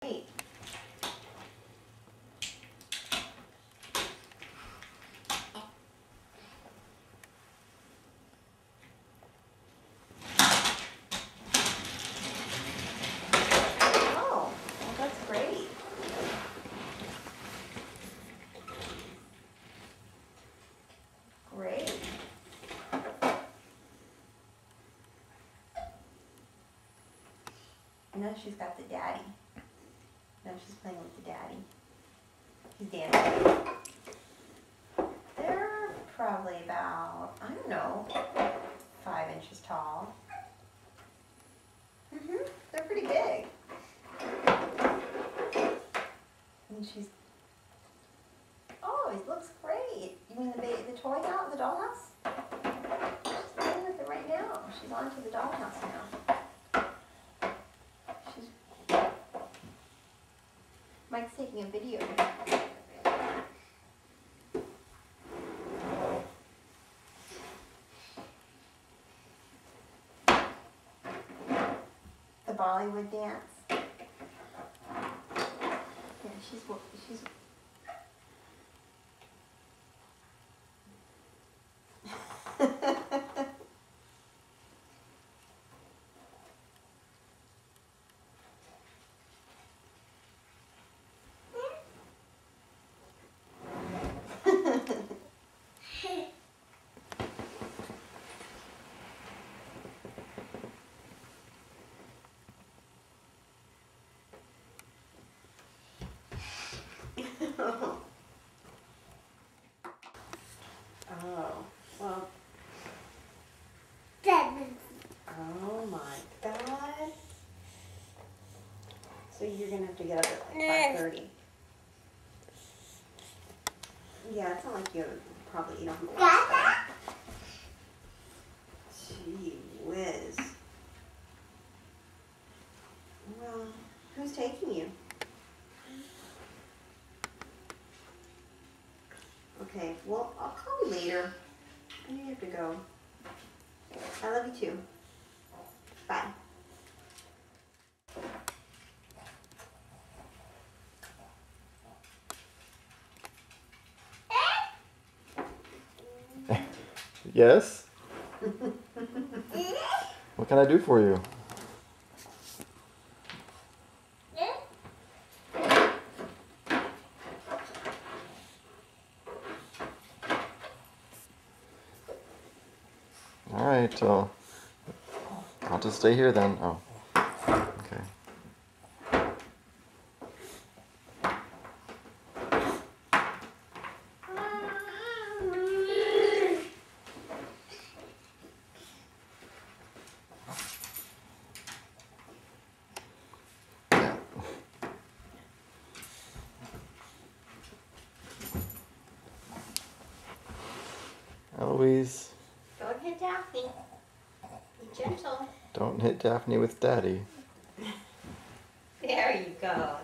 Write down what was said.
Great. Oh, well, that's great. Great. And now she's got the daddy. Now she's playing with the daddy. He's dancing. They're probably about, I don't know, 5 inches tall. They're pretty big. And she's, oh, it looks great. You mean the toy house, the dollhouse? She's playing with it right now. She's on to the dollhouse now. Mike's taking a video. The Bollywood dance. Yeah, she's. Oh, well. Oh my God. So you're gonna have to get up at like 5:30. Yeah, it's not like you probably eat on the Gee whiz. Well, who's taking you? Okay, well, I'll call you later. I know you have to go. I love you too. Bye. Yes? What can I do for you? Alright, I'll just stay here then. Oh, okay. Eloise. Don't hit Daphne. Be gentle. Don't hit Daphne with Daddy. There you go.